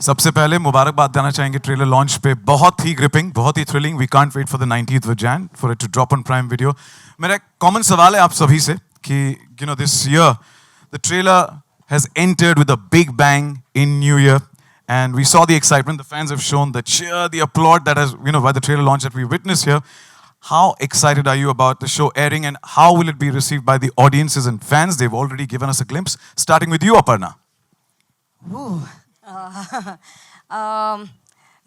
सबसे पहले मुबारकबाद देना चाहेंगे ट्रेलर लॉन्च पे. बहुत ही ग्रिपिंग, बहुत ही thrilling. We can't wait for the 19th of Jan for it to drop on Prime Video. मेरा एक कॉमन सवाल है आप सभी से कि this year the trailer has entered with a big bang in New Year, and we saw the excitement. The fans have shown the cheer, the applaud that has by the trailer launch that we witnessed here. How excited are you about the show airing, and how will it be received by the audiences and fans? They've already given us a glimpse. Starting with you, Aparna. Ooh.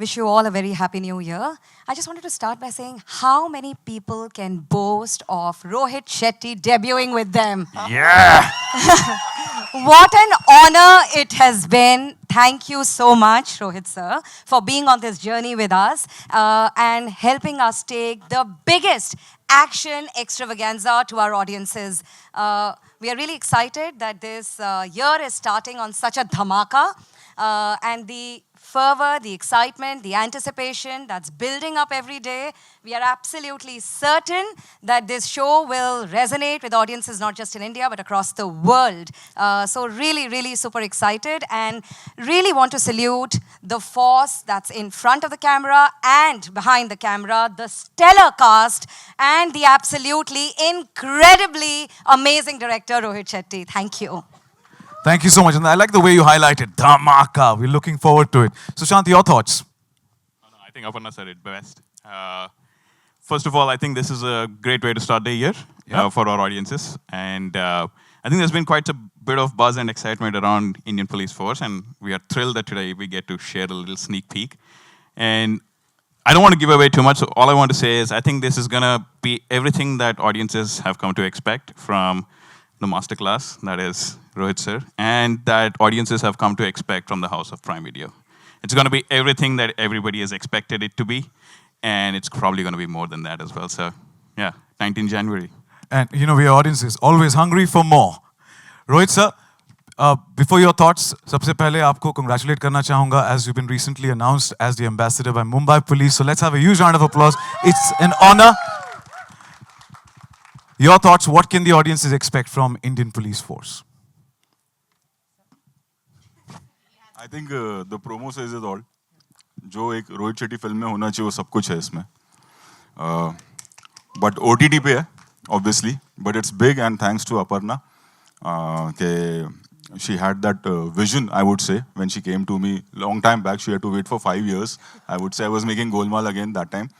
Wish you all a very happy new year. I just wanted to start by saying how many people can boast of Rohit Shetty debuting with them? Yeah! What an honor it has been. Thank you so much, Rohit sir, for being on this journey with us and helping us take the biggest action extravaganza to our audiences. We are really excited that this year is starting on such a dhamaka. And the fervor, the excitement, the anticipation that's building up every day, we are absolutely certain that this show will resonate with audiences not just in India but across the world. So really, really super excited and really want to salute the force that's in front of the camera and behind the camera, the stellar cast and the absolutely incredibly amazing director Rohit Shetty. Thank you. Thank you so much. And I like the way you highlighted Dhamaka. We're looking forward to it. Sushant, your thoughts? I think Aparna said it best. First of all, I think this is a great way to start the year for our audiences. And I think there's been quite a bit of buzz and excitement around Indian Police Force. And we are thrilled that today we get to share a little sneak peek. And I don't want to give away too much. So all I want to say is I think this is going to be everything that audiences have come to expect from the masterclass, that is Rohit sir, and that audiences have come to expect from the House of Prime Video. It's going to be everything that everybody has expected it to be, and it's probably going to be more than that as well. So, yeah, 19 January. And our audience is always hungry for more. Rohit sir, before your thoughts, सबसे पहले आपको congratulate करना चाहूँगा as you've been recently announced as the ambassador by Mumbai Police. So let's have a huge round of applause. It's an honor. Your thoughts, what can the audiences expect from Indian Police Force? I think the promo says it all. जो एक Rohit Shetty film में होना चाहिए वो सब कुछ है इसमें. But OTT पे है, obviously. But it's big and thanks to Aparna. She had that vision, I would say, when she came to me long time back. She had to wait for 5 years. I would say I was making Golmaal again that time.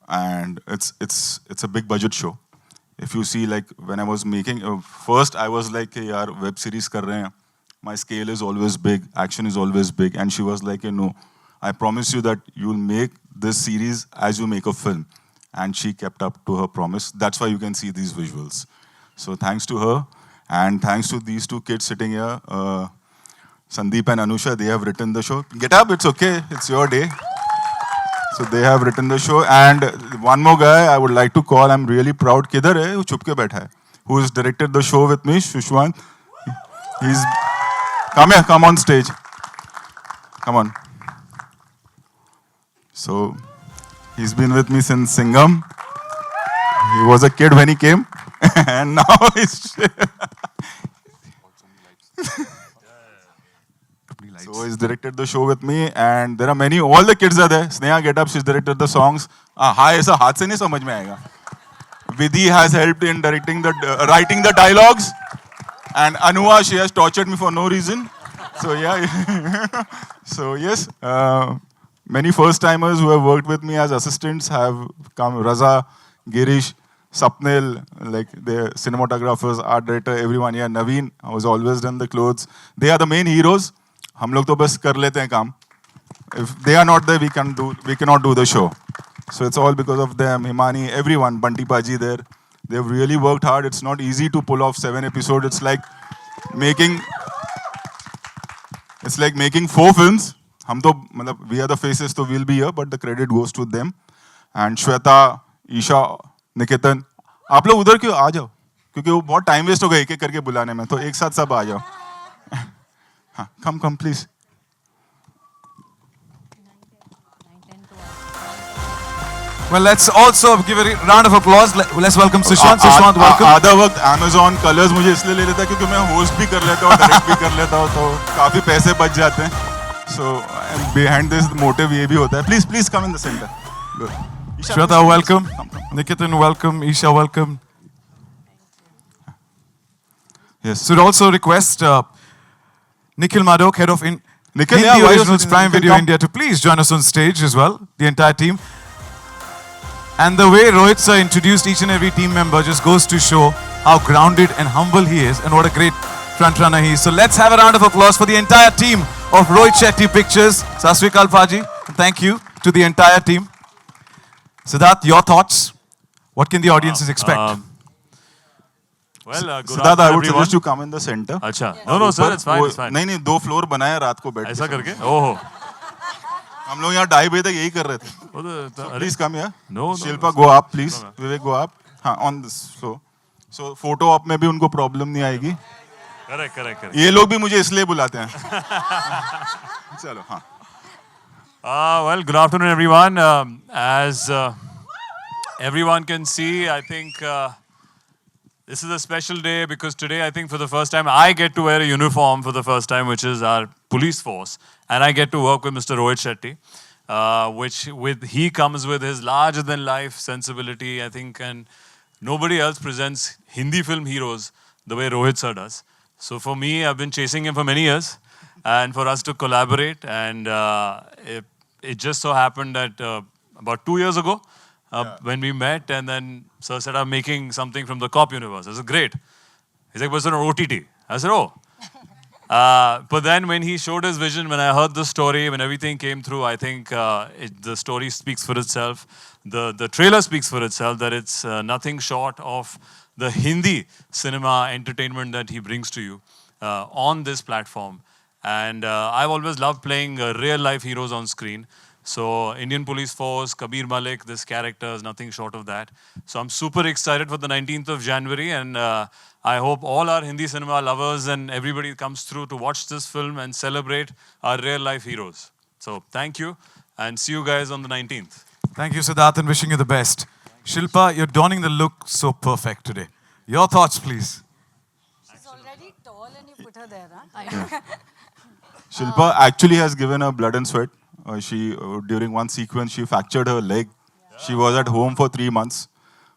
And it's a big budget show. If you see, like, when I was making, first I was like, hey, yaar, web series kar rahe hain. My scale is always big, action is always big. And she was like, no, I promise you that you'll make this series as you make a film. And she kept up to her promise. That's why you can see these visuals. So thanks to her, and thanks to these two kids sitting here, Sandeep and Anusha, they have written the show. Get up, it's okay, it's your day. So they have written the show, and one more guy I would like to call. I'm really proud. Kidhar hai? Wo chup ke baitha hai. Who has directed the show with me? Shushwant. He's come here. Come on stage. Come on. So he's been with me since Singham. He was a kid when he came, and now he's. So he's directed the show with me, and there are many. All the kids are there. Sneha, get up. She's directed the songs. Hi, ऐसा हाथ से नहीं समझ में आएगा. Vidhi has helped in writing the dialogues, and Anua, she has tortured me for no reason. So yeah. So yes, many first timers who have worked with me as assistants have come. Raza, Girish, Sapnil, like the cinematographers, art director, everyone here. Naveen, who has always done the clothes. They are the main heroes. हम लोग तो बस कर लेते हैं काम. If they are not there, we cannot do the show. So it's all because of them. Himani, everyone, Bunty Paji there. They've really worked hard. It's not easy to pull off 7 episodes. It's like making 4 films. हम तो मतलब we are the faces, so we'll be here, but the credit goes to them. And Shweta, Isha, Nikitan, आप लोग उधर क्यों आ जाओ? क्योंकि वो बहुत टाइम वेस्ट हो गया एक-एक करके बुलाने में. तो एक साथ सब आ जाओ. Come, please. Well, let's also give a round of applause. Let's welcome Sushant. Sushant, welcome. आधा वक्त Amazon Colors मुझे इसलिए ले लेता है क्योंकि मैं होस्ट भी कर लेता हूँ, डायरेक्ट भी कर लेता हूँ, तो काफी पैसे बच जाते हैं. So behind this motive ये भी होता है. Please come in the center. Good. Isha, Shweta, please welcome. come. Nikitan, welcome. Isha, welcome. Yes. So, also request Nikhil Madok, head of Nikhil, Hindi yeah, why are you Originals sitting? Prime Nikhil, Video come. India to please join us on stage as well, the entire team. And the way Rohit sir introduced each and every team member just goes to show how grounded and humble he is and what a great front runner he is. So let's have a round of applause for the entire team of Rohit Shetty Pictures. Sasrikal Paji, thank you to the entire team. Siddharth, your thoughts? What can the audiences expect? Well, good Siddharth, I afternoon, would everyone. suggest you come in the center. अच्छा, no, sir, it's fine, it's fine. नहीं 2 floor बनाए रात को बैठ ऐसा के. करके, ओहो, हम लोग यहाँ 2:30 बजे तक यही कर रहे थे. वो तो अरे, Please come here. No, no, Shilpa, go up, please. Vivek, go up. हाँ, on this floor. So photo op में भी उनको प्रॉब्लम नहीं आएगी. correct. ये लोग भी मुझे इसलिए बुलाते हैं. चलो हाँ. Well, good afternoon, everyone. As everyone can see, I think this is a special day because today, I think for the first time, I get to wear a uniform for the first time, which is our police force. And I get to work with Mr. Rohit Shetty, he comes with his larger-than-life sensibility, I think, and nobody else presents Hindi film heroes the way Rohit sir does. So for me, I've been chasing him for many years, and for us to collaborate, and it just so happened that about 2 years ago, when we met, and then sir said, I'm making something from the cop universe. I said, great. He's like, what's on OTT? I said, oh. But then when he showed his vision, when I heard the story, when everything came through, I think the story speaks for itself. The trailer speaks for itself, that it's nothing short of the Hindi cinema entertainment that he brings to you on this platform. And I've always loved playing real-life heroes on screen. So Indian Police Force, Kabir Malik, this character is nothing short of that. So I'm super excited for the 19th of January, and I hope all our Hindi cinema lovers and everybody comes through to watch this film and celebrate our real-life heroes. So thank you, and see you guys on the 19th. Thank you, Siddharth, and wishing you the best. Shilpa, you're donning the look so perfect today. Your thoughts, please. She's already tall and you put her there, huh? Shilpa actually has given her blood and sweat. During one sequence, she fractured her leg. She was at home for 3 months.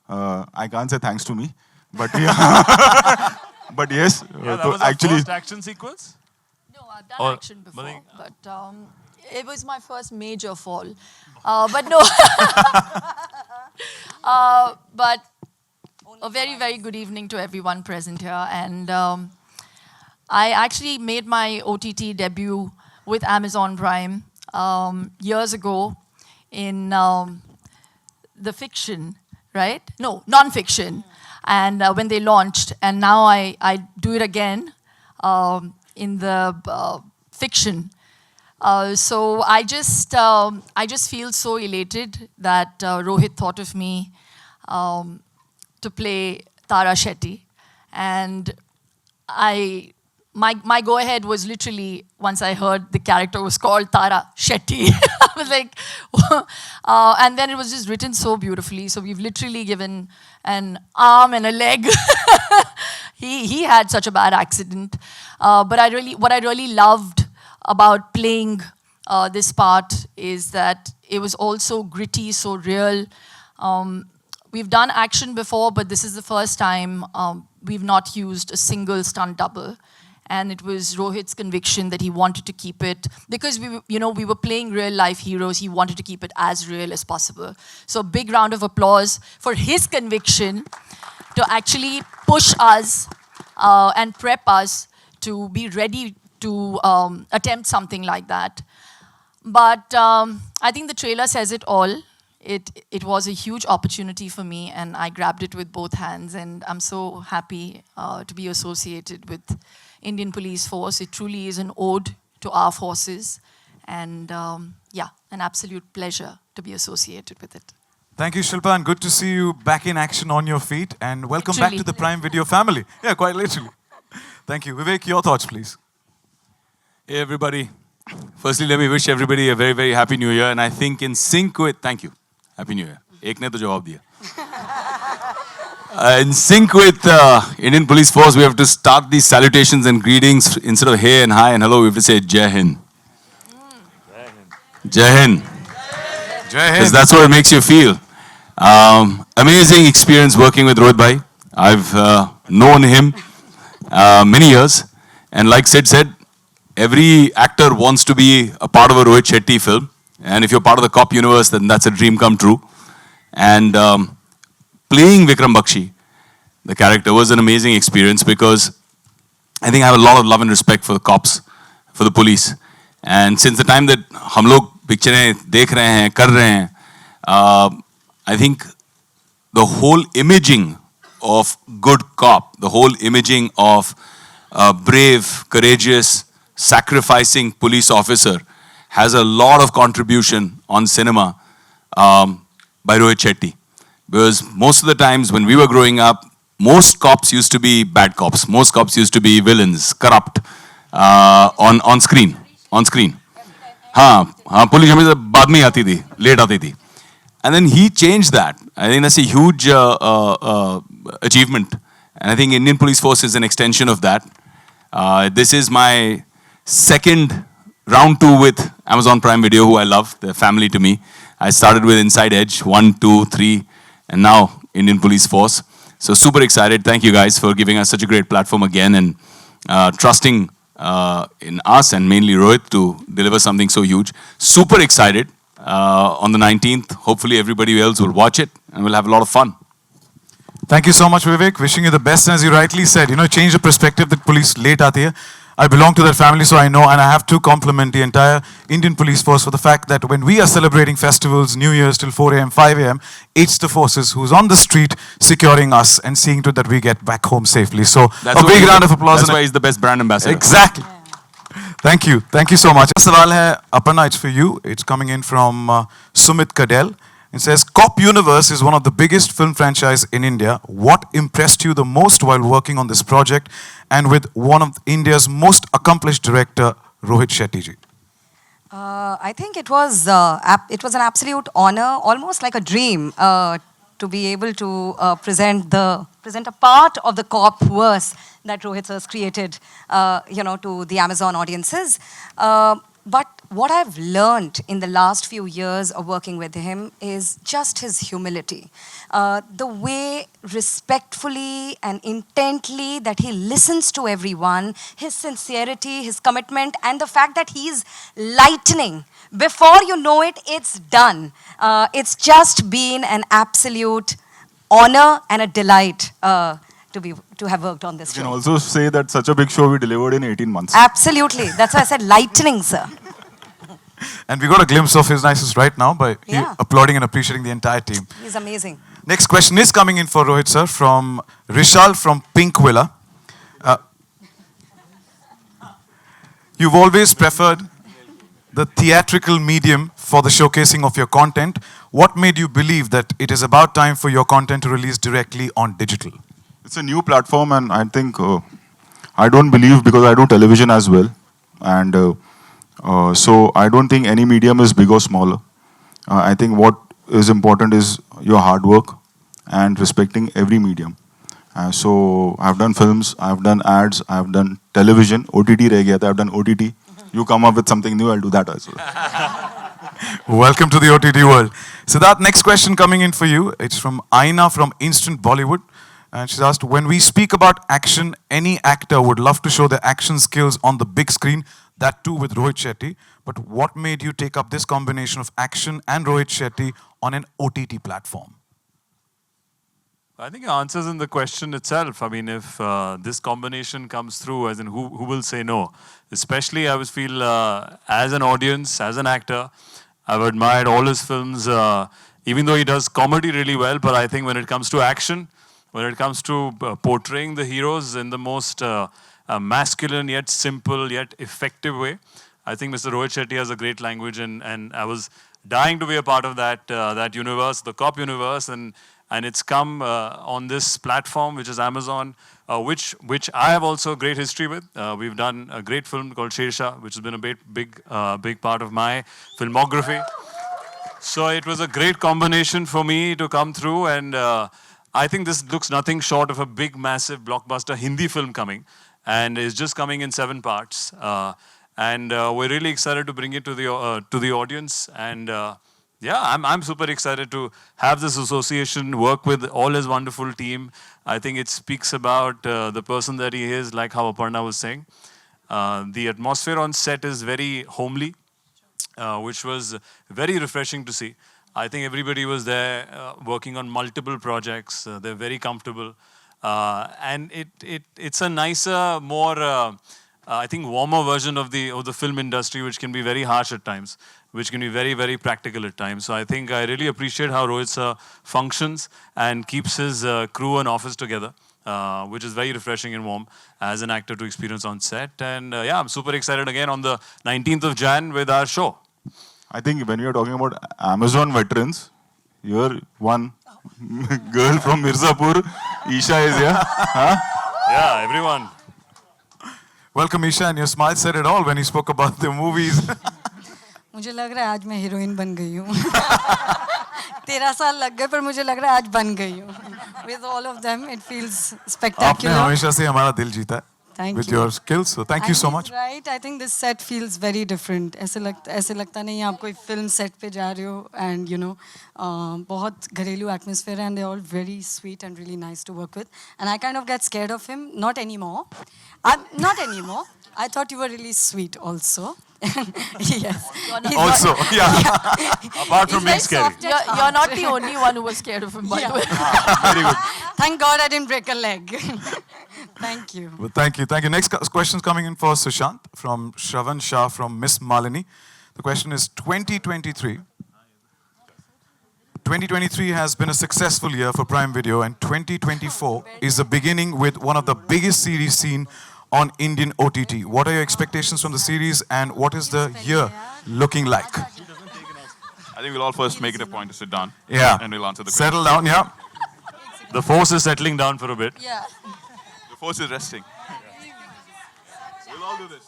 I can't say thanks to me, but yeah. But yes, Yeah, that so was our actually, first action sequence? No, I've done Or- action before, Mani- but it was my first major fall. But no. But a very, very good evening to everyone present here. And I actually made my OTT debut with Amazon Prime years ago in the fiction, right? No, non-fiction. And when they launched, and now I do it again in the fiction. So I just feel so elated that Rohit thought of me to play Tara Shetty, and my go ahead was literally once I heard the character was called Tara Shetty. I was like, and then it was just written so beautifully. So we've literally given an arm and a leg. He had such a bad accident, but what I really loved about playing this part is that it was also gritty, so real. We've done action before, but this is the first time we've not used a single stunt double. And it was Rohit's conviction that he wanted to keep it, because we were playing real life heroes. He wanted to keep it as real as possible. So big round of applause for his conviction to actually push us and prep us to be ready to attempt something like that. But I think the trailer says it all. It was a huge opportunity for me, and I grabbed it with both hands, and I'm so happy to be associated with Indian Police Force. It truly is an ode to our forces, and yeah, an absolute pleasure to be associated with it. Thank you, Shilpa, and good to see you back in action on your feet. And welcome back to the Prime Video family. Yeah, quite literally. Thank you. Vivek, your thoughts, please. Hey, everybody. Firstly, let me wish everybody a very, very happy new year. And I think in sync with, thank you. Happy New Year. Ek ne to jawab diya. In sync with Indian Police Force, we have to start these salutations and greetings instead of hey and hi and hello. We have to say Jai Hind. Jai Hind. Jai Because Hind. that's what it makes you feel. Amazing experience working with Rohit Bhai. I've known him many years. And like Sid said, every actor wants to be a part of a Rohit Shetty film. And if you're part of the cop universe, then that's a dream come true. And playing Vikram Bakshi, the character, was an amazing experience because I think I have a lot of love and respect for the cops, for the police. And since the time that हम लोग पिक्चरें देख रहे हैं, कर रहे हैं, I think the whole imaging of good cop, the whole imaging of brave, courageous, sacrificing police officer has a lot of contribution on cinema by Rohit Shetty. Because most of the times when we were growing up, most cops used to be bad cops. Most cops used to be villains, corrupt on screen. On screen. हाँ police हमेशा बाद में आती थी, late आती थी. And then he changed that. I think that's a huge achievement. And I think Indian Police Force is an extension of that. This is my second round 2 with Amazon Prime Video, who I love. They're family to me. I started with Inside Edge, 1, 2, 3, and now Indian Police Force. So super excited. Thank you guys for giving us such a great platform again and trusting in us and mainly Rohit to deliver something so huge. Super excited on the 19th. Hopefully everybody else will watch it and we'll have a lot of fun. Thank you so much, Vivek. Wishing you the best. And as you rightly said, change the perspective that police late aate hai. I belong to that family, so I know, and I have to compliment the entire Indian Police Force for the fact that when we are celebrating festivals, New Year's till 4 a.m., 5 a.m., it's the forces who's on the street securing us and seeing to that we get back home safely. So That's a big round of applause. That's why he's the best brand ambassador. Exactly. Thank you. Thank you so much. Sawal hai, Aparna, it's for you. It's coming in from Sumit Kadel. It says, Cop Universe is one of the biggest film franchise in India. What impressed you the most while working on this project and with one of India's most accomplished director, Rohit Shetty ji? I think it was an absolute honor, almost like a dream, to be able to present a part of the cop verse that Rohit has created, to the Amazon audiences. But what I've learned in the last few years of working with him is just his humility. The way respectfully and intently that he listens to everyone, his sincerity, his commitment, and the fact that he's lightning. Before you know it, it's done. It's just been an absolute honor and a delight to have worked on this You show. can also say that such a big show we delivered in 18 months. Absolutely. That's why I said lightning, sir. And we got a glimpse of his niceness right now by Yeah. applauding and appreciating the entire team. He's amazing. Next question is coming in for Rohit sir from Rishal from Pink Villa. You've always preferred the theatrical medium for the showcasing of your content. What made you believe that it is about time for your content to release directly on digital? It's a new platform, and I think I don't believe, because I do television as well, and so I don't think any medium is big or smaller. I think what is important is your hard work and respecting every medium. So I've done films, I've done ads, I've done television, OTT reh gaya tha, I've done OTT. You come up with something new, I'll do that as well. Welcome to the OTT world. Siddharth, next question coming in for you. It's from Aina from Instant Bollywood. And she's asked, when we speak about action, any actor would love to show their action skills on the big screen, that too with Rohit Shetty. But what made you take up this combination of action and Rohit Shetty on an OTT platform? I think it answers in the question itself. I mean, if this combination comes through, as in who will say no? Especially, I feel as an audience, as an actor, I've admired all his films, even though he does comedy really well. But I think when it comes to action, when it comes to portraying the heroes in the most masculine yet simple yet effective way, I think Mr. Rohit Shetty has a great language, and I was dying to be a part of that universe, the cop universe, and it's come on this platform, which is Amazon, which I have also a great history with. We've done a great film called Shipa, which has been a big part of my filmography. So it was a great combination for me to come through, and I think this looks nothing short of a big, massive blockbuster Hindi film coming, and is just coming in 7 parts. and we're really excited to bring it to the audience. And yeah, I'm super excited to have this association, work with all his wonderful team. I think it speaks about the person that he is, like how Aparna was saying. The atmosphere on set is very homely, which was very refreshing to see. I think everybody was there working on multiple projects. They're very comfortable. And it's a nicer, more, I think, warmer version of the film industry, which can be very harsh at times, which can be very, very practical at times. So I think I really appreciate how Rohit functions and keeps his crew and office together, which is very refreshing and warm as an actor to experience on set. And yeah, I'm super excited again on the 19th of Jan with our show. I think when we are talking about Amazon veterans, you're one girl from Mirzapur. Isha is here. Huh? Yeah, everyone. Welcome, Isha, and your smile said it all when you spoke about the movies. मुझे लग रहा है आज मैं heroine बन गई हूँ 13 साल लग गए पर मुझे लग रहा है आज बन गई हूँ with all of them it feels आपने spectacular. हमेशा से हमारा दिल जीता है Thank with you. your skills, so thank you so And much. he's right, I think this set feels very different. ऐसे लगता नहीं आप कोई film set पे जा रहे हो and you know बहुत घरेलू atmosphere and they're all very sweet and really nice to work with. And I kind of get scared of him, not anymore. Not anymore. I thought you were really sweet also. Yes. He's Also, not- yeah. Apart from He's being very scary. soft at You're not heart. the only one who was scared of him, by the way. Very good. Thank God I didn't break a leg. Thank you. Well, thank you. Thank you. Next question is coming in for Sushant from Shravan Shah from Miss Malini. The question is 2023. 2023 has been a successful year for Prime Video, and 2024 is the beginning with one of the biggest series seen on Indian OTT. What are your expectations from the series, and what is the year looking like? I think we'll all first make it a point to sit down. Yeah. And we'll answer the question. Settle down, yeah. The force is settling down for a bit. Yeah. The force is resting. We'll all do this.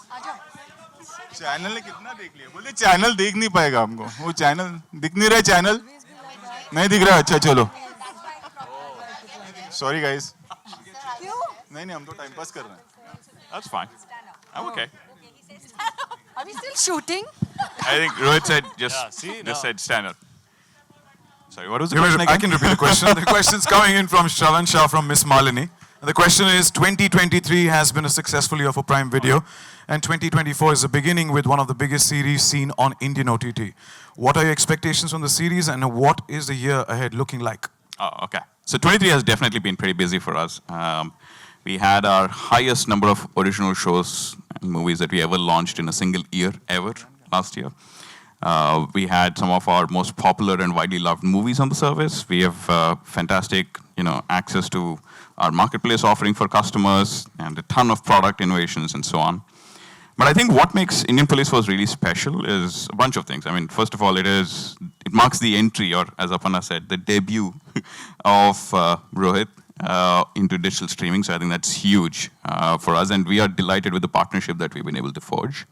Channel ने कितना देख लिया बोले channel देख नहीं पाएगा हमको वो चैनल दिख नहीं रहा है चैनल नहीं दिख रहा है अच्छा चलो सॉरी गाइस नहीं नहीं हम तो टाइम पास कर रहे हैं That's fine. I'm okay. Are we still shooting? I think Rohit said just now. said stand up. Sorry, what was the question I again? can repeat the question. The question's coming in from Shravan Shah from Miss Malini. The question is, 2023 has been a successful year for Prime Video, and 2024 is the beginning with one of the biggest series seen on Indian OTT. What are your expectations from the series, and what is the year ahead looking like? Oh, okay. So 23 has definitely been pretty busy for us. We had our highest number of original shows and movies that we ever launched in a single year ever last year. We had some of our most popular and widely loved movies on the service. We have fantastic, access to our marketplace offering for customers and a ton of product innovations and so on. But I think what makes Indian Police Force really special is a bunch of things. I mean, first of all, it marks the entry, or as Aparna said, the debut of Rohit into digital streaming. So I think that's huge for us, and we are delighted with the partnership that we've been able to forge.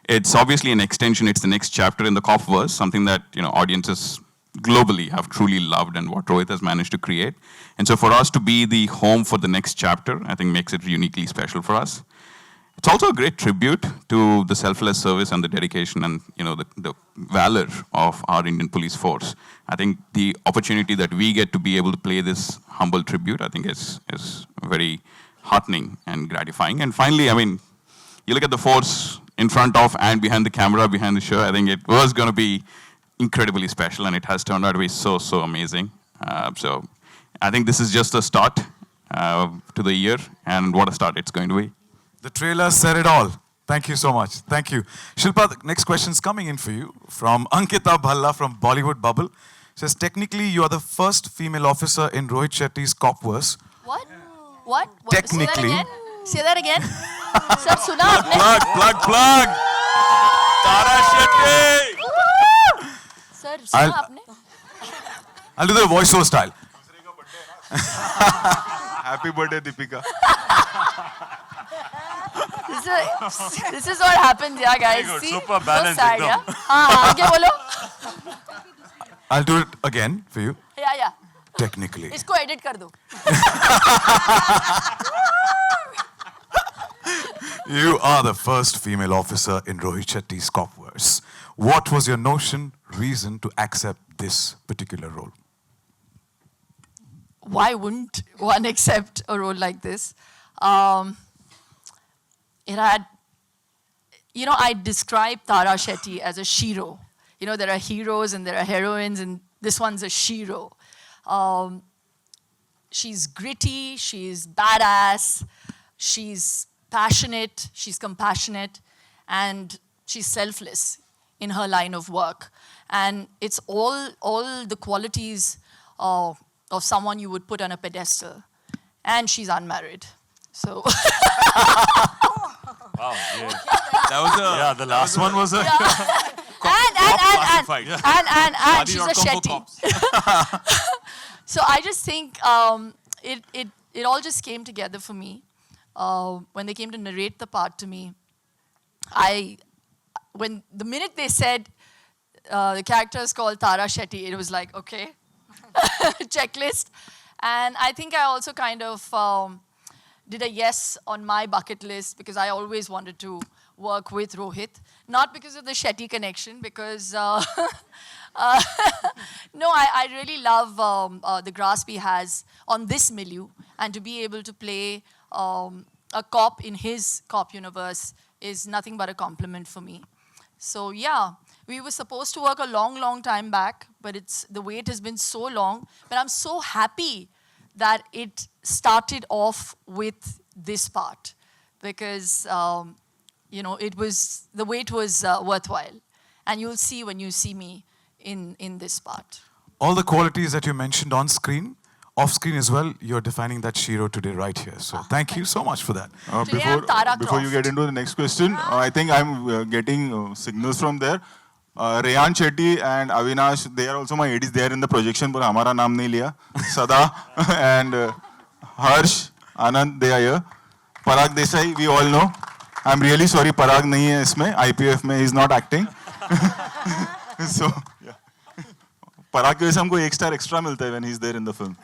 It's obviously an extension. It's the next chapter in the Copverse, something that audiences globally have truly loved, and what Rohit has managed to create. And so for us to be the home for the next chapter, I think makes it uniquely special for us. It's also a great tribute to the selfless service and the dedication and the valor of our Indian police force. I think the opportunity that we get to be able to play this humble tribute, I think is very heartening and gratifying. And finally, I mean, you look at the force in front of and behind the camera, behind the show, I think it was going to be incredibly special, and it has turned out to be so amazing. So I think this is just a start to the year, and what a start it's going to be. The trailer said it all. Thank you so much. Thank you. Shilpa, the next question is coming in for you from Ankita Bhalla from Bollywood Bubble. Says, technically, you are the first female officer in Rohit Shetty's Copverse. What? What? Technically. Say that again. Sir, सुना आपने? Plug! Tara Shetty! Sir, सुना आपने? I'll do the voiceover style. Happy birthday Deepika. This is what happens, yeah, guys. Very good. See? Super balanced, So sad, ekdam. yeah? हाँ, आगे बोलो. I'll do it again for you. Yeah. Technically. इसको edit कर दो. You are the first female officer in Rohit Shetty's Copverse. What was your notion, reason to accept this particular role? Why wouldn't one accept a role like this? It had, I describe Tara Shetty as a shiro. There are heroes and there are heroines, and this one's a shiro. She's gritty, she's badass, she's passionate, she's compassionate, and she's selfless in her line of work. And it's all the qualities of someone you would put on a pedestal. And she's unmarried. So Wow, yeah. That was a Yeah, the last one was a... and she's a Shadi.com for Shetty. cops. So I just think it all just came together for me. When they came to narrate the part to me, when the minute they said the character is called Tara Shetty, it was like, okay, checklist. And I think I also kind of did a yes on my bucket list because I always wanted to work with Rohit. Not because of the Shetty connection, because no, I really love the grasp he has on this milieu, and to be able to play a cop in his cop universe is nothing but a compliment for me. So yeah, we were supposed to work a long time back, but the wait has been so long. But I'm so happy that it started off with this part, because the wait was worthwhile, and you'll see when you see me in this part. All the qualities that you mentioned on screen, off screen as well, you're defining that Shiro today right here. So thank you so much for that. Today I'm Tara Before you Croft. get into the next question, I think I'm getting signals from there. Rehan Shetty and Avinash, they are also my ADs. They are in the projection, but हमारा नाम नहीं लिया. Sada and Harsh, Anand, they are here. Parag Desai, we all know. I'm really sorry, Parag नहीं है इसमें. IPF में he's not acting. So, yeah. Parag की वजह से हमको 1 star extra मिलता है when he's there in the film.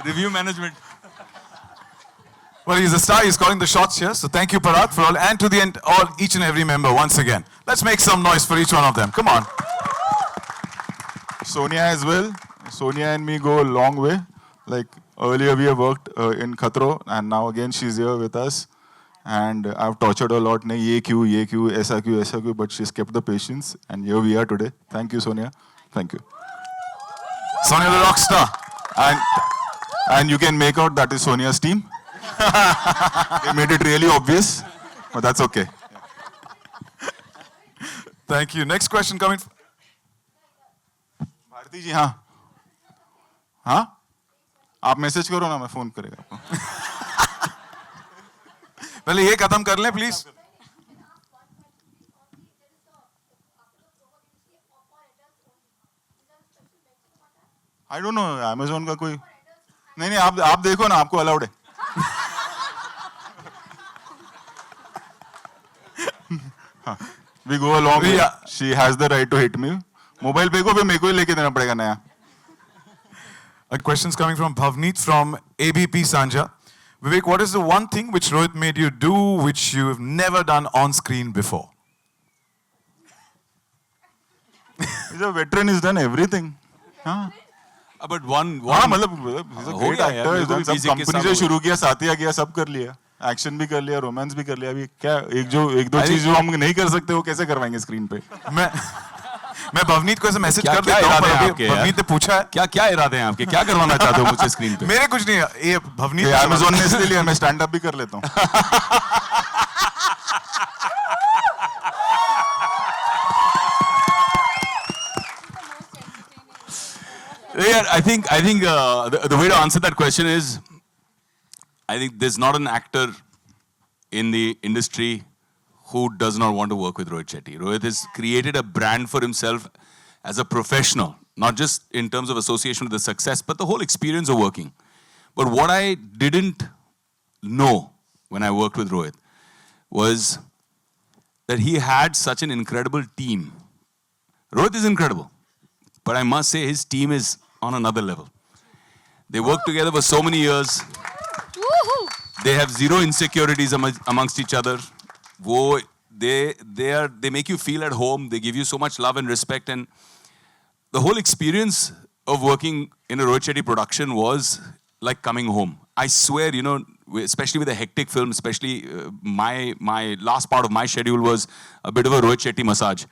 Review management. Well, he's a star. He's calling the shots here. So thank you, Parag, for all. And to the end, each and every member once again. Let's make some noise for each one of them. Come on. Sonia as well. Sonia and me go a long way. Like earlier we have worked in Khatro, and now again she's here with us. And I've tortured her a lot. Ye kyun, aisa kyun, but she's kept the patience. And here we are today. Thank you, Sonia. Thank you. Sonia the rock star. And you can make out that is Sonia's team. They made it really obvious, but that's okay. Thank you. Next question coming. Bharti जी, हाँ हाँ आप message करो ना, मैं phone करेगा आपको. पहले ये खत्म कर लें, please. I don't know, Amazon का कोई नहीं, आप देखो ना, आपको अलाउड है. We go along. She has the right to hit me. Mobile पे को भी मेरे को ही लेके देना पड़ेगा नया. A question's coming from Bhavneet from ABP Sanja. Vivek, what is the one thing which Rohit made you do which you have never done on screen before? He's a veteran. He's done everything. हाँ. But one हाँ मतलब he's a हो great गया यार, actor. मेरे He's को done भी सब basic के कंपनी साथ से हो शुरू किया, साथिया किया, सब कर लिया. एक्शन भी कर लिया, रोमांस भी कर लिया. अभी क्या एक दो चीज जो हम नहीं कर सकते वो कैसे करवाएंगे स्क्रीन पे? मैं भवनीत को ऐसे मैसेज क्या कर देता इरादे हैं हूँ. आपके यार? भवनीत ने पूछा है. क्या इरादे हैं आपके? क्या करवाना चाहते हो मुझसे स्क्रीन पे? मेरे कुछ नहीं है. ये भवनीत अमेज़न ने इसलिए लिया, मैं स्टैंड अप भी कर लेता हूँ. Yeah, I think the way to answer that question is, I think there's not an actor in the industry who does not want to work with Rohit Shetty. Rohit has created a brand for himself as a professional, not just in terms of association with the success, but the whole experience of working. But what I didn't know when I worked with Rohit was that he had such an incredible team. Rohit is incredible, but I must say his team is on another level. They worked together for so many years. They have zero insecurities amongst each other. वो they make you feel at home. They give you so much love and respect, and the whole experience of working in a Rohit Shetty production was like coming home. I swear, you know, especially with a hectic film, especially my last part of my schedule was a bit of a Rohit Shetty massage.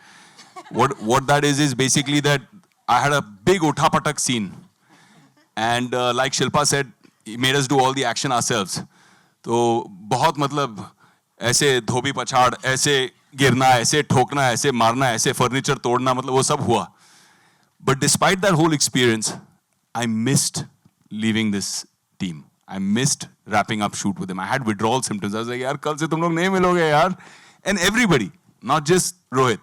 What that is basically that I had a big utha patak scene, and like Shilpa said, he made us do all the action ourselves. तो बहुत मतलब ऐसे धोबी पछाड़, ऐसे गिरना, ऐसे ठोकना, ऐसे मारना, ऐसे फर्नीचर तोड़ना, मतलब वो सब हुआ. But despite that whole experience, I missed leaving this team. I missed wrapping up shoot with them. I had withdrawal symptoms. I was like, यार कल से तुम लोग नहीं मिलोगे यार. And everybody, not just Rohit.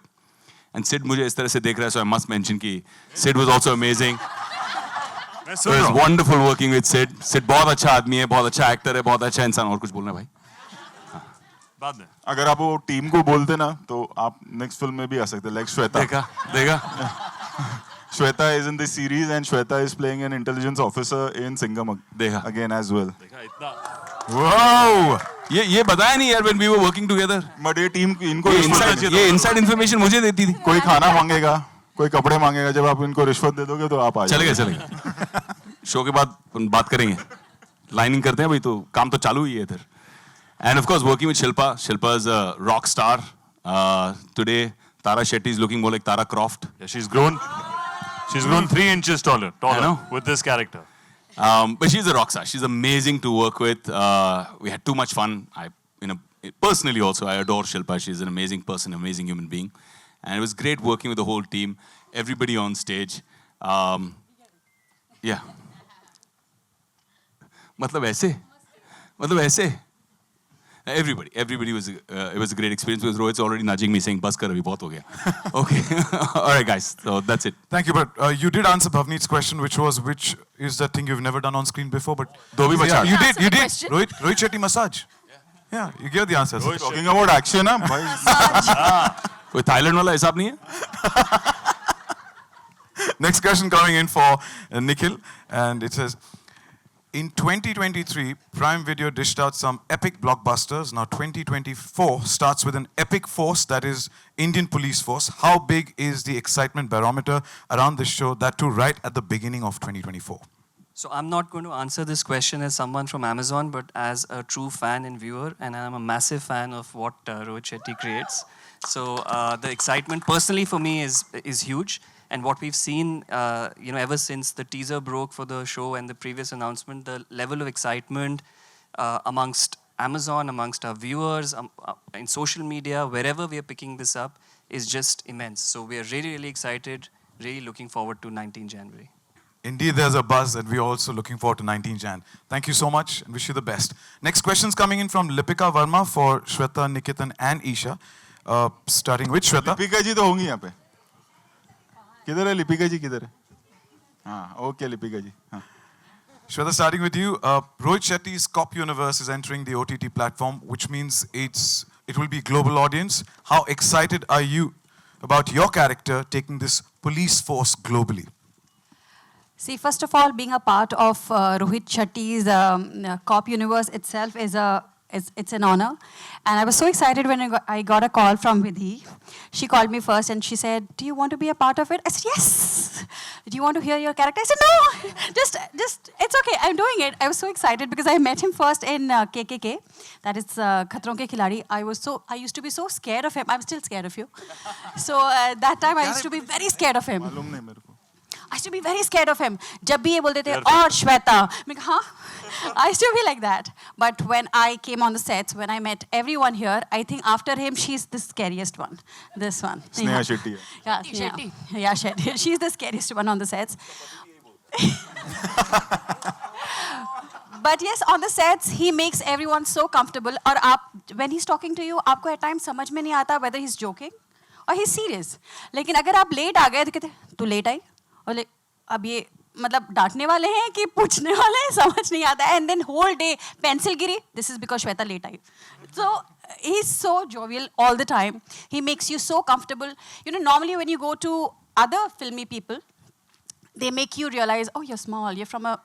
And Sid मुझे इस तरह से देख रहा है, so I must mention कि Sid was also amazing. It was wonderful working with Sid. Sid बहुत अच्छा आदमी है, बहुत अच्छा एक्टर है, बहुत अच्छा इंसान. और कुछ बोलना है भाई? बाद में. अगर आप वो टीम को बोलते ना तो आप नेक्स्ट फिल्म में भी आ सकते. Like Shweta. देखा. Shweta is in this series and Shweta is playing an intelligence officer in Singham again as well. देखा इतना. Wow. ये बताया नहीं यार when we were working together. But ये टीम इनको ये inside information मुझे देती थी. कोई खाना मांगेगा, कोई कपड़े मांगेगा, जब आप इनको रिश्वत दे दोगे तो आप आ जाओगे. चलेगा. शो के बाद बात करेंगे. लाइनिंग करते हैं भाई, तो काम तो चालू ही है इधर. And of course working with Shilpa. Shilpa is a rock star. Today Tara Shetty is looking more like Tara Croft. Yeah, she's grown 3 inches taller with this character. But she's a rock star. She's amazing to work with. We had too much fun. Personally also, I adore Shilpa. She's an amazing person, amazing human being. And it was great working with the whole team, everybody on stage. Yeah. मतलब ऐसे. Everybody was, it was a great experience because Rohit's already nudging me saying, bas kar abhi, bahut ho gaya. Okay. All right, guys. So that's it. Thank you, but you did answer Bhavneet's question, which is that thing you've never done on screen before, but... Dhobi Bachad. You did. Question? Rohit Shetty massage. Yeah, you gave the answers. Talking about action, ना भाई. कोई Thailand वाला हिसाब नहीं है? Next question coming in for Nikhil, and it says, in 2023, Prime Video dished out some epic blockbusters. Now 2024 starts with an epic force, that is Indian Police Force. How big is the excitement barometer around this show, that too right at the beginning of 2024? So I'm not going to answer this question as someone from Amazon, but as a true fan and viewer, and I'm a massive fan of what Rohit Shetty creates. So the excitement personally for me is huge. And what we've seen, ever since the teaser broke for the show and the previous announcement, the level of excitement amongst Amazon, amongst our viewers, in social media, wherever we are picking this up, is just immense. So we are really, really excited, really looking forward to 19 January. Indeed, there's a buzz, and we're also looking forward to 19 Jan. Thank you so much, and wish you the best. Next question's coming in from Lipika Verma for Shweta, Nikitan, and Isha. Starting with Shweta. Lipika जी तो होंगी यहाँ पे. किधर है लिपिका जी, किधर है? हाँ, okay Lipika जी. हाँ. Shweta, starting with you. Rohit Shetty's Cop Universe is entering the OTT platform, which means it will be global audience. How excited are you about your character taking this police force globally? See, first of all, being a part of Rohit Shetty's Cop Universe itself it's an honor. And I was so excited when I got a call from Vidhi. She called me first and she said, do you want to be a part of it? I said, yes. Do you want to hear your character? I said, no, just, it's okay, I'm doing it. I was so excited because I met him first in KKK. That is Khatron Ke Khiladi. I used to be so scared of him. I'm still scared of you. So that time I used to be very scared of him. I used to be very scared of him. जब भी ये बोलते थे, और श्वेता, मैं कहा, हाँ? I used to be like that. But when I came on the sets, when I met everyone here, I think after him, she's the scariest one. This one. Sneha Shetty. Yeah, Shetty. Yeah, Shetty. She's the scariest one on the sets. But yes, on the sets, he makes everyone so comfortable. और when he's talking to you, आपको at times समझ में नहीं आता whether he's joking or he's serious. लेकिन अगर आप late आ गए तो कहते, तू late आई? और अब ये मतलब डांटने वाले हैं कि पूछने वाले हैं, समझ नहीं आता. And then whole day pencil Giri, this is because Shweta late I. So he's so jovial all the time. He makes you so comfortable. You know, normally when you go to other filmy people, they make you realize, oh, you're small, you're from a,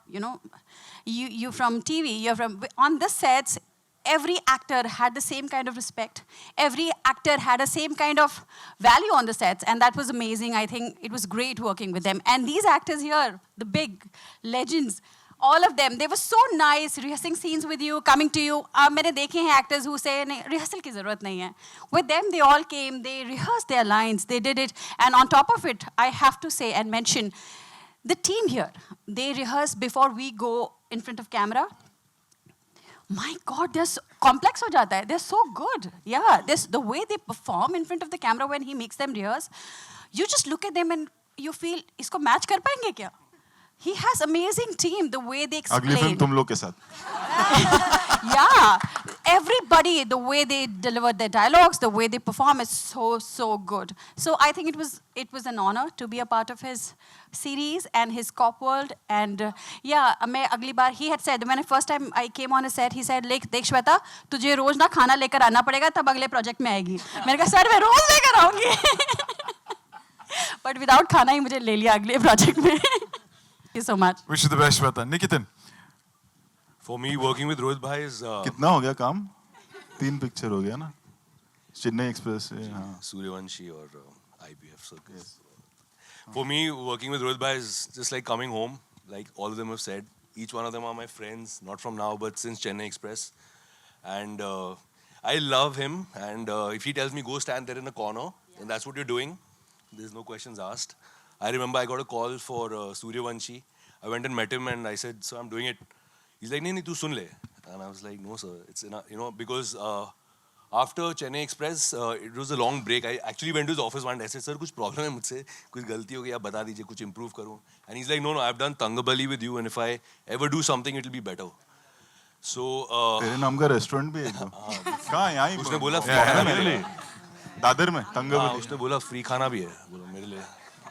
you're from TV, you're from, on the sets, every actor had the same kind of respect. Every actor had the same kind of value on the sets, and that was amazing. I think it was great working with them. And these actors here, the big legends, all of them, they were so nice, rehearsing scenes with you, coming to you. मैंने देखे हैं actors who say, नहीं, rehearsal की ज़रूरत नहीं है. With them, they all came, they rehearsed their lines, they did it. And on top of it, I have to say and mention, the team here, they rehearse before we go in front of camera. My God, they're so complex हो जाता है. They're so good. Yeah, the way they perform in front of the camera when he makes them rehearse, you just look at them and you feel, इसको match कर पाएंगे क्या? He has amazing team, the way they explain. अगली film तुम लोग के साथ. Yeah, everybody, the way they deliver their dialogues, the way they perform is so good. So I think it was an honor to be a part of his series and his cop world. And yeah, मैं अगली बार, he had said, when the first time I came on a set, he said, देख श्वेता, तुझे रोज ना खाना लेकर आना पड़ेगा, तब अगले प्रोजेक्ट में आएगी. मैंने कहा सर मैं रोज लेकर आऊंगी. But without खाना ही मुझे ले लिया अगले प्रोजेक्ट में. Thank you so much. Wish you the best, Shweta. Nikitin. For me, working with Rohit bhai is कितना हो गया काम? 3 पिक्चर हो गया ना? चेन्नई एक्सप्रेस से हाँ. Suryavanshi or IPF circus. For me, working with Rohit bhai is just like coming home. Like all of them have said, each one of them are my friends, not from now, but since Chennai Express. And I love him. And if he tells me go stand there in the corner, and that's what you're doing, there's no questions asked. I remember I got a call for Suryavanshi. I went and met him and I said, "Sir, I'm doing it." He's like, "Nee, tu sun le." And I was like, "No, sir, it's enough." Because after Chennai Express, it was a long break. I actually went to his office one day. I said, "Sir, कुछ problem है मुझसे, कुछ गलती हो गई, आप बता दीजिए, कुछ improve करूँ." And he's like, "No, I've done Tangabali with you, and if I ever do something, it'll be better." So तेरे नाम का रेस्टोरेंट भी है क्या? कहाँ यहाँ ही? उसने बोला free खाना मेरे लिए. दादर में तंगबली. उसने बोला free खाना भी है, बोला मेरे लिए.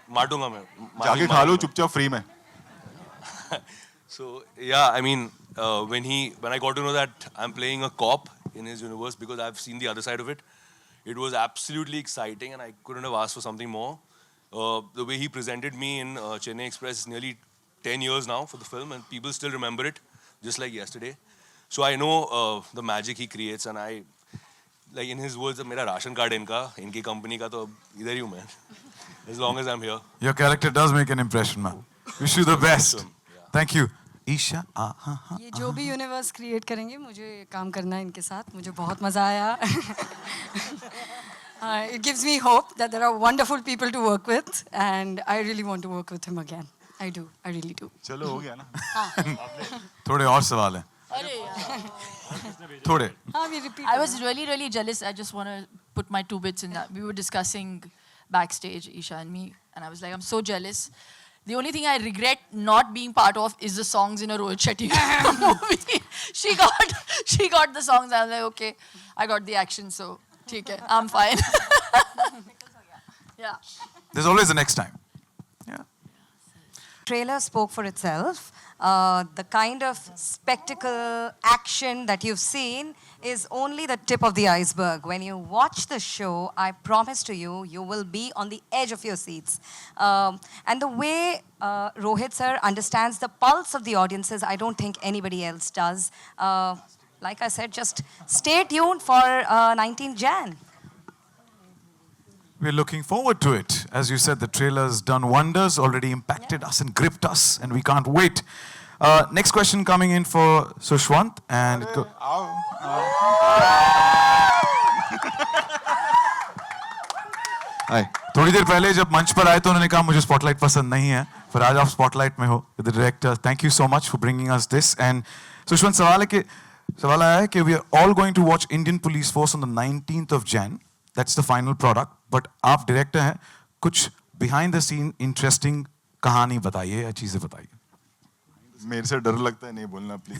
मारूंगा मैं. जाके खा लो चुपचाप फ्री में. So yeah, I mean, when I got to know that I'm playing a cop in his universe, because I've seen the other side of it, it was absolutely exciting, and I couldn't have asked for something more. The way he presented me in Chennai Express is nearly 10 years now for the film, and people still remember it, just like yesterday. So I know the magic he creates, and I, like in his words, मेरा ration card इनकी company का तो इधर ही हूँ मैं. As long as I'm here. Your character does make an impression, man. Wish you the best. Thank you. Isha. ये जो भी यूनिवर्स क्रिएट करेंगे मुझे काम करना है इनके साथ मुझे बहुत मजा आया it gives me hope that there are wonderful people to work with and I really want to work with him again. I really do. चलो हो गया ना. थोड़े और सवाल हैं. थोड़े. I was really jealous. I just want to put my 2 bits in that. We were discussing backstage, Isha and me, and I was like, I'm so jealous. The only thing I regret not being part of is the songs in a Rohit Shetty movie. She got the songs. I was like, okay, I got the action, so theek hai, I'm fine. Yeah. There's always the next time. Yeah. Trailer spoke for itself. The kind of spectacle, action that you've seen is only the tip of the iceberg. When you watch the show, I promise to you, you will be on the edge of your seats. And the way Rohit sir understands the pulse of the audiences, I don't think anybody else does. Like I said, just stay tuned for 19 Jan. We're looking forward to it. As you said, the trailer's done wonders, already impacted us and gripped us, and we can't wait. Next question coming in for Sushwant. And Hi. थोड़ी देर पहले जब मंच पर आए तो उन्होंने कहा मुझे स्पॉटलाइट पसंद नहीं है, पर आज आप स्पॉटलाइट में हो. The director, thank you so much for bringing us this. And Sushwant, सवाल आया है कि we are all going to watch Indian Police Force on the 19th of Jan. That's the final product. But आप director हैं, कुछ behind the scene interesting कहानी बताइए या चीजें बताइए. मेरे से डर लगता है नहीं बोलना प्लीज.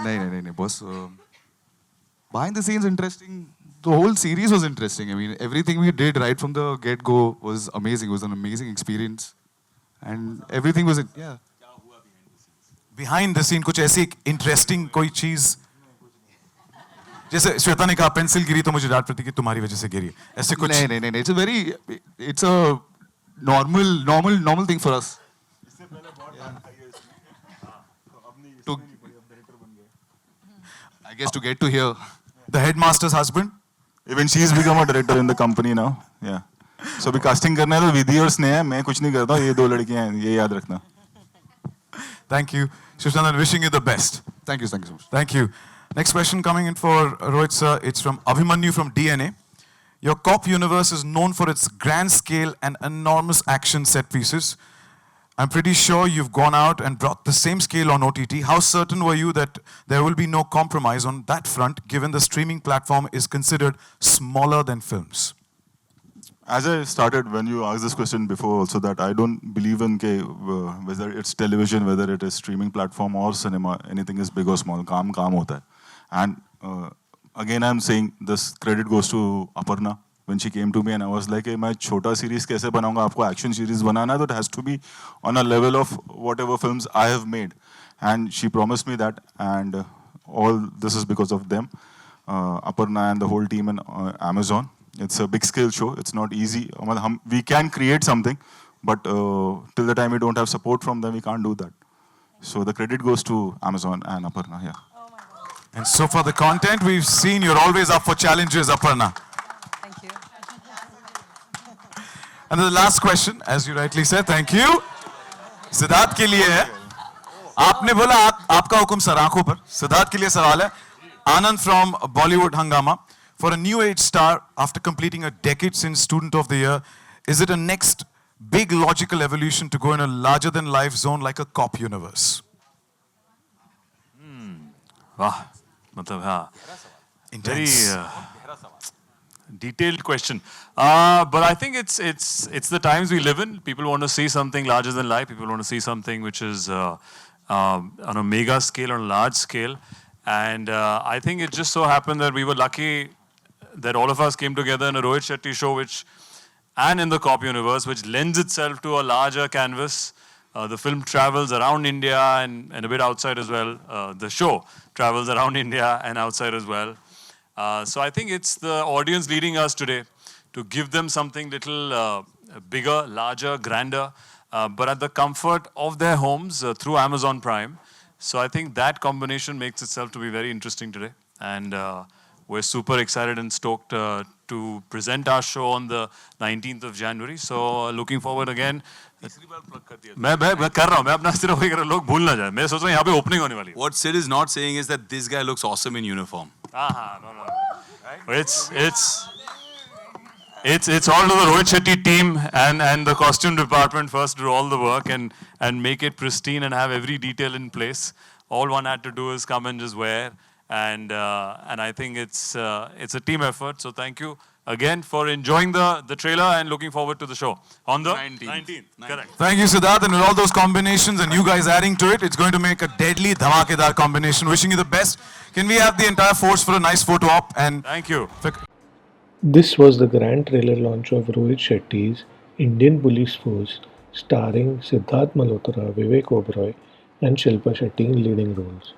नहीं boss. Behind the scenes interesting. The whole series was interesting. I mean, everything we did right from the get-go was amazing. It was an amazing experience, and everything was yeah. Behind the scene कुछ ऐसी interesting कोई चीज जैसे श्वेता ने कहा pencil गिरी तो मुझे डांट पड़ती कि तुम्हारी वजह से गिरी. ऐसे कुछ नहीं. It's a normal thing for us. guess to get to hear. The headmaster's husband. Even she's become a director in the company now. Yeah. So अभी casting करना है तो विधि और स्नेह है, मैं कुछ नहीं करता हूँ, ये दो लड़कियां हैं, ये याद रखना. Thank you. Shushantan, wishing you the best. Thank you so much. Thank you. Next question coming in for Rohit sir. It's from Abhimanyu from DNA. Your cop universe is known for its grand scale and enormous action set pieces. I'm pretty sure you've gone out and brought the same scale on OTT. How certain were you that there will be no compromise on that front, given the streaming platform is considered smaller than films? As I started, when you asked this question before also, that I don't believe in whether it's television, whether it is streaming platform or cinema, anything is big or small, काम होता है. And again, I'm saying this credit goes to Aparna. When she came to me and I was like, hey, मैं छोटा series कैसे बनाऊंगा, आपको action series बनाना है, तो it has to be on a level of whatever films I have made. And she promised me that, and all this is because of them, Aparna and the whole team in Amazon. It's a big scale show. It's not easy. We can create something, but till the time we don't have support from them, we can't do that. So the credit goes to Amazon and Aparna. Yeah. And so for the content we've seen, you're always up for challenges, Aparna. Thank you. And the last question, as you rightly said, thank you. Siddharth के लिए है. आपने बोला आपका हुक्म sir आंखों पर. सिद्धार्थ के लिए सवाल है. Anand from Bollywood Hangama. For a new age star, after completing a decade since Student of the Year, is it a next big logical evolution to go in a larger than life zone like a cop universe? Wow. मतलब हाँ. Very detailed question. But I think it's the times we live in. People want to see something larger than life. People want to see something which is on a mega scale, on a large scale. And I think it just so happened that we were lucky that all of us came together in a Rohit Shetty show, and in the cop universe, which lends itself to a larger canvas. The film travels around India and a bit outside as well. The show travels around India and outside as well. So I think it's the audience leading us today to give them something little bigger, larger, grander, but at the comfort of their homes through Amazon Prime. So I think that combination makes itself to be very interesting today. And we're super excited and stoked to present our show on the 19th of January. So looking forward again. मैं कर रहा हूँ, मैं अपना सिर्फ वही कर रहा हूँ, लोग भूल ना जाए. मैं सोच रहा हूँ यहाँ पे opening होने वाली है. What Sid is not saying is that this guy looks awesome in uniform. No. It's all to the Rohit Shetty team and the costume department first do all the work and make it pristine and have every detail in place. All one had to do is come and just wear. And I think it's a team effort. So thank you again for enjoying the trailer and looking forward to the show on the 19th. Correct. Thank you, Siddharth. And with all those combinations and you guys adding to it, it's going to make a deadly dhamakedar combination. Wishing you the best. Can we have the entire force for a nice photo op? And thank you. This was the grand trailer launch of Rohit Shetty's Indian Police Force, starring Siddharth Malhotra, Vivek Oberoi, and Shilpa Shetty in leading roles.